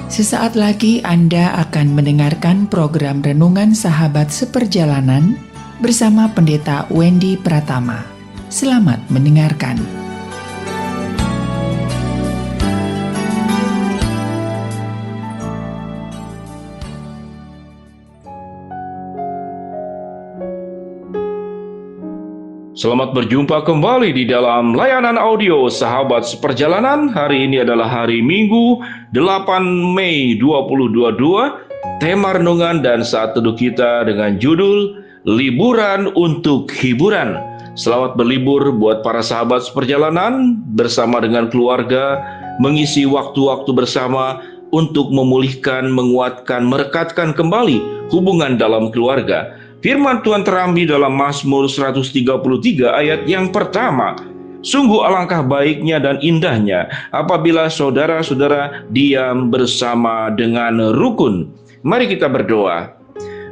Sesaat lagi Anda akan mendengarkan program Renungan Sahabat Seperjalanan bersama Pendeta Wendy Pratama. Selamat mendengarkan. Selamat berjumpa kembali di dalam layanan audio Sahabat Seperjalanan. Hari ini adalah hari Minggu 8 Mei 2022. Tema renungan dan saat teduh kita dengan judul Liburan untuk Hiburan. Selamat berlibur buat para sahabat seperjalanan bersama dengan keluarga, mengisi waktu-waktu bersama untuk memulihkan, menguatkan, merekatkan kembali hubungan dalam keluarga. Firman Tuhan terambil dalam Mazmur 133 ayat yang pertama. Sungguh alangkah baiknya dan indahnya apabila saudara-saudara diam bersama dengan rukun. Mari kita berdoa.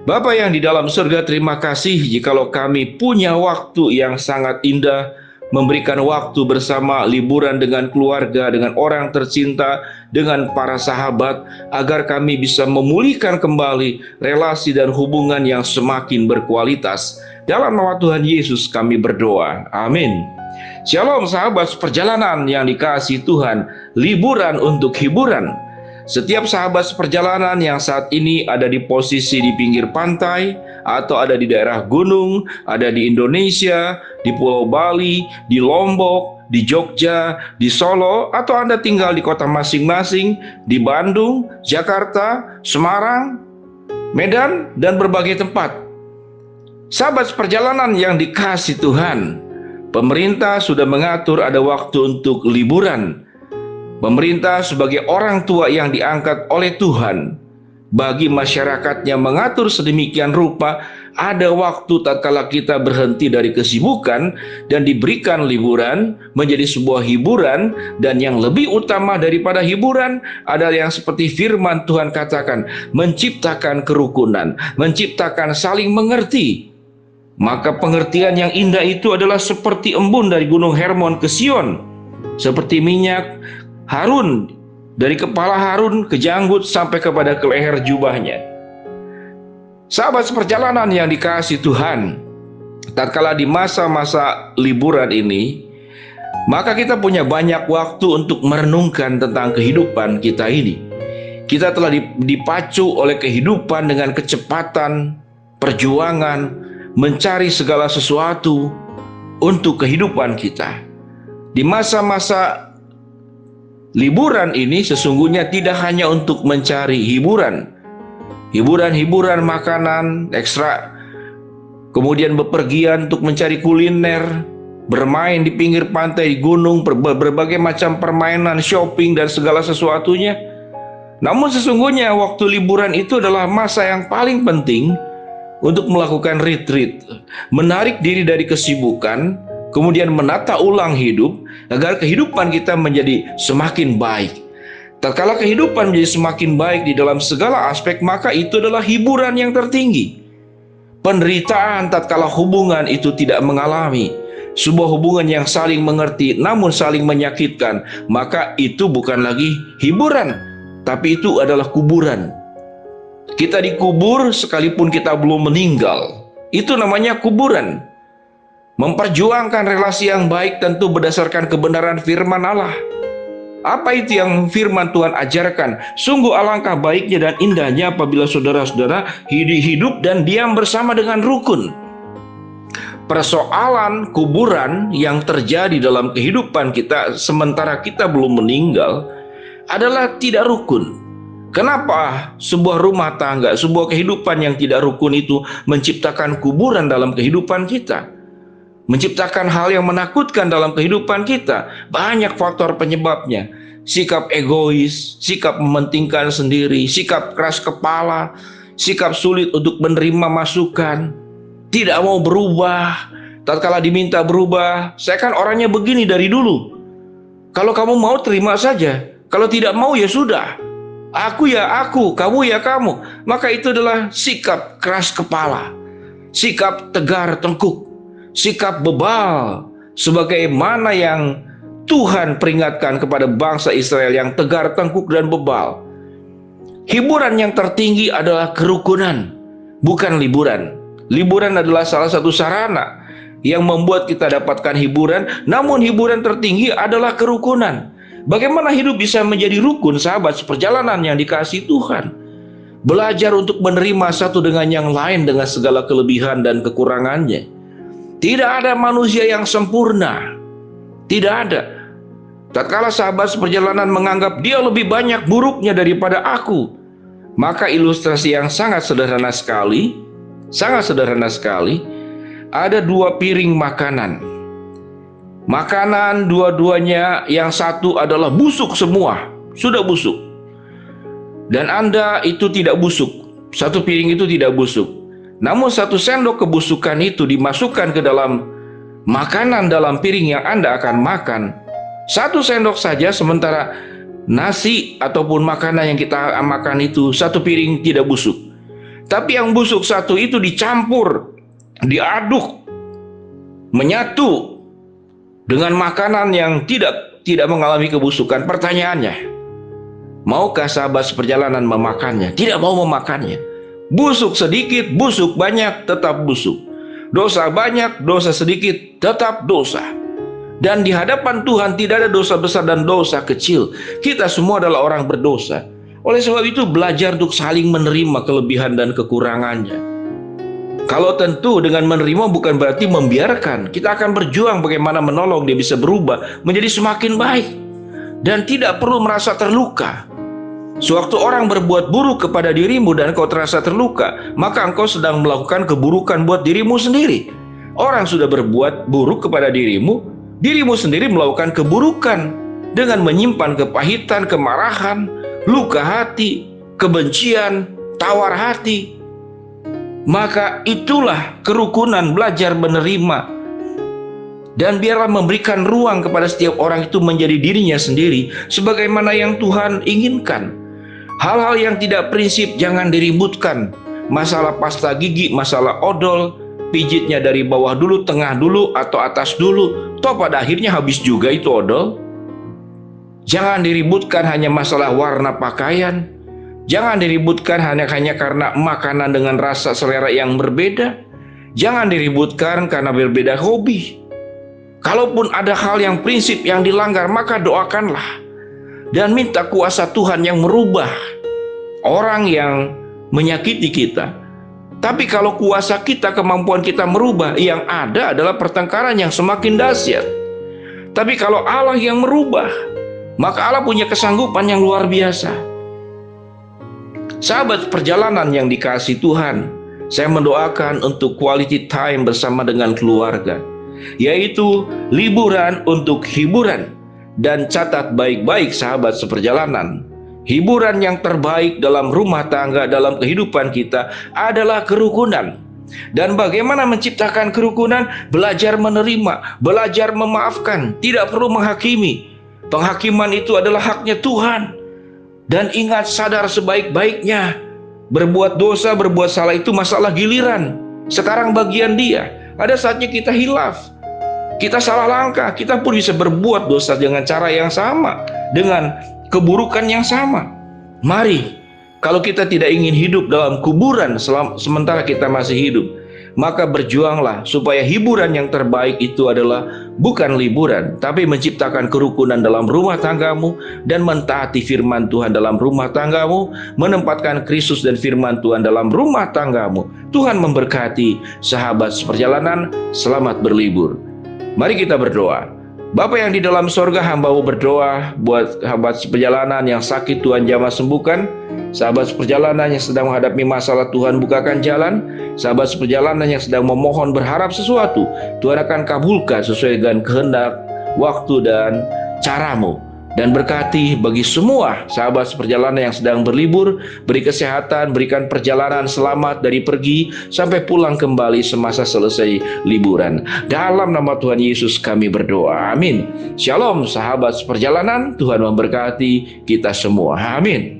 Bapa yang di dalam surga, terima kasih jikalau kami punya waktu yang sangat indah, memberikan waktu bersama, liburan dengan keluarga, dengan orang tercinta, dengan para sahabat, agar kami bisa memulihkan kembali relasi dan hubungan yang semakin berkualitas. Dalam nama Tuhan Yesus kami berdoa. Amin. Shalom sahabat seperjalanan yang dikasihi Tuhan, liburan untuk hiburan. Setiap sahabat seperjalanan yang saat ini ada di posisi di pinggir pantai, atau ada di daerah gunung, ada di Indonesia, di Pulau Bali, di Lombok, di Jogja, di Solo, atau Anda tinggal di kota masing-masing, di Bandung, Jakarta, Semarang, Medan, dan berbagai tempat. Sahabat seperjalanan yang dikasihi Tuhan, pemerintah sudah mengatur ada waktu untuk liburan. Pemerintah sebagai orang tua yang diangkat oleh Tuhan, bagi masyarakatnya mengatur sedemikian rupa, ada waktu tatkala kita berhenti dari kesibukan dan diberikan liburan menjadi sebuah hiburan. Dan yang lebih utama daripada hiburan adalah yang seperti firman Tuhan katakan, menciptakan kerukunan, menciptakan saling mengerti. Maka pengertian yang indah itu adalah seperti embun dari Gunung Hermon ke Sion, seperti minyak Harun, dari kepala Harun ke janggut sampai kepada ke leher jubahnya. Sahabat seperjalanan yang dikasihi Tuhan, tatkala di masa-masa liburan ini, maka kita punya banyak waktu untuk merenungkan tentang kehidupan kita ini. Kita telah dipacu oleh kehidupan dengan kecepatan, perjuangan, mencari segala sesuatu untuk kehidupan kita. Di masa-masa liburan ini sesungguhnya tidak hanya untuk mencari hiburan, makanan ekstra, kemudian bepergian untuk mencari kuliner, bermain di pinggir pantai, di gunung, berbagai macam permainan, shopping, dan segala sesuatunya. Namun sesungguhnya waktu liburan itu adalah masa yang paling penting untuk melakukan retreat, menarik diri dari kesibukan, kemudian menata ulang hidup agar kehidupan kita menjadi semakin baik. Tatkala kehidupan menjadi semakin baik di dalam segala aspek, maka itu adalah hiburan yang tertinggi. Penderitaan tatkala hubungan itu tidak mengalami sebuah hubungan yang saling mengerti namun saling menyakitkan, maka itu bukan lagi hiburan, tapi itu adalah kuburan. Kita dikubur sekalipun kita belum meninggal, itu namanya kuburan. Memperjuangkan relasi yang baik tentu berdasarkan kebenaran firman Allah. Apa itu yang firman Tuhan ajarkan? Sungguh alangkah baiknya dan indahnya apabila saudara-saudara hidup dan diam bersama dengan rukun. Persoalan kuburan yang terjadi dalam kehidupan kita sementara kita belum meninggal adalah tidak rukun. Kenapa sebuah rumah tangga, sebuah kehidupan yang tidak rukun itu menciptakan kuburan dalam kehidupan kita? Menciptakan hal yang menakutkan dalam kehidupan kita. Banyak faktor penyebabnya. Sikap egois, sikap mementingkan sendiri, sikap keras kepala, sikap sulit untuk menerima masukan, tidak mau berubah. Tatkala diminta berubah, saya kan orangnya begini dari dulu. Kalau kamu mau terima saja, kalau tidak mau ya sudah. Aku ya aku, kamu ya kamu. Maka itu adalah sikap keras kepala, sikap tegar tengkuk, sikap bebal, sebagaimana yang Tuhan peringatkan kepada bangsa Israel yang tegar tengkuk dan bebal. Hiburan yang tertinggi adalah kerukunan, bukan liburan. Liburan adalah salah satu sarana yang membuat kita dapatkan hiburan, namun hiburan tertinggi adalah kerukunan. Bagaimana hidup bisa menjadi rukun, sahabat seperjalanan yang dikasihi Tuhan? Belajar untuk menerima satu dengan yang lain dengan segala kelebihan dan kekurangannya. Tidak ada manusia yang sempurna. Tidak ada. Tatkala sahabat seperjalanan menganggap dia lebih banyak buruknya daripada aku, maka ilustrasi yang sangat sederhana sekali, ada 2 piring makanan. Makanan dua-duanya, yang satu adalah busuk semua, sudah busuk. Dan Anda itu tidak busuk, satu piring itu tidak busuk. Namun 1 sendok kebusukan itu dimasukkan ke dalam makanan dalam piring yang Anda akan makan. 1 sendok saja, sementara nasi ataupun makanan yang kita makan itu 1 piring tidak busuk. Tapi yang busuk satu itu dicampur, diaduk, menyatu dengan makanan yang tidak mengalami kebusukan. Pertanyaannya, maukah sahabat seperjalanan memakannya? Tidak mau memakannya. Busuk sedikit, busuk banyak, tetap busuk. Dosa banyak, dosa sedikit, tetap dosa. Dan di hadapan Tuhan tidak ada dosa besar dan dosa kecil. Kita semua adalah orang berdosa. Oleh sebab itu, belajar untuk saling menerima kelebihan dan kekurangannya. Kalau tentu dengan menerima bukan berarti membiarkan. Kita akan berjuang bagaimana menolong dia bisa berubah menjadi semakin baik. Dan tidak perlu merasa terluka. Sewaktu orang berbuat buruk kepada dirimu dan kau terasa terluka, maka engkau sedang melakukan keburukan buat dirimu sendiri. Orang sudah berbuat buruk kepada dirimu, dirimu sendiri melakukan keburukan dengan menyimpan kepahitan, kemarahan, luka hati, kebencian, tawar hati. Maka itulah kerukunan, belajar menerima. Dan biarlah memberikan ruang kepada setiap orang itu menjadi dirinya sendiri sebagaimana yang Tuhan inginkan. Hal-hal yang tidak prinsip jangan diributkan. Masalah pasta gigi, masalah odol, pijitnya dari bawah dulu, tengah dulu, atau atas dulu, toh pada akhirnya habis juga itu odol. Jangan diributkan hanya masalah warna pakaian. Jangan diributkan hanya karena makanan dengan rasa selera yang berbeda. Jangan diributkan karena berbeda hobi. Kalaupun ada hal yang prinsip yang dilanggar, maka doakanlah dan minta kuasa Tuhan yang merubah orang yang menyakiti kita. Tapi kalau kuasa kita, kemampuan kita merubah, yang ada adalah pertengkaran yang semakin dahsyat. Tapi kalau Allah yang merubah, maka Allah punya kesanggupan yang luar biasa. Sahabat perjalanan yang dikasihi Tuhan, saya mendoakan untuk quality time bersama dengan keluarga, yaitu liburan untuk hiburan. Dan catat baik-baik sahabat seperjalanan, hiburan yang terbaik dalam rumah tangga, dalam kehidupan kita adalah kerukunan. Dan bagaimana menciptakan kerukunan? Belajar menerima, belajar memaafkan, tidak perlu menghakimi. Penghakiman itu adalah haknya Tuhan. Dan ingat, sadar sebaik-baiknya, berbuat dosa, berbuat salah itu masalah giliran. Sekarang bagian dia. Ada saatnya kita hilaf, kita salah langkah, kita pun bisa berbuat dosa dengan cara yang sama, dengan keburukan yang sama. Mari, kalau kita tidak ingin hidup dalam kuburan sementara kita masih hidup, maka berjuanglah supaya hiburan yang terbaik itu adalah bukan liburan, tapi menciptakan kerukunan dalam rumah tanggamu dan mentaati firman Tuhan dalam rumah tanggamu, menempatkan Kristus dan firman Tuhan dalam rumah tanggamu. Tuhan memberkati sahabat seperjalanan, selamat berlibur. Mari kita berdoa. Bapa yang di dalam sorga, hamba-Mu berdoa buat sahabat seperjalanan yang sakit, Tuhan jamah sembuhkan. Sahabat seperjalanan yang sedang menghadapi masalah, Tuhan bukakan jalan. Sahabat seperjalanan yang sedang memohon berharap sesuatu, Tuhan akan kabulkan sesuai dengan kehendak, waktu, dan cara-Mu. Dan berkati bagi semua sahabat seperjalanan yang sedang berlibur, beri kesehatan, berikan perjalanan selamat dari pergi sampai pulang kembali semasa selesai liburan. Dalam nama Tuhan Yesus kami berdoa, amin. Shalom sahabat seperjalanan, Tuhan memberkati kita semua, amin.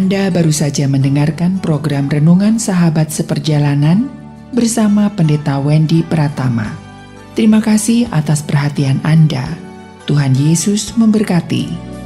Anda baru saja mendengarkan program Renungan Sahabat Seperjalanan bersama Pendeta Wendy Pratama. Terima kasih atas perhatian Anda. Tuhan Yesus memberkati.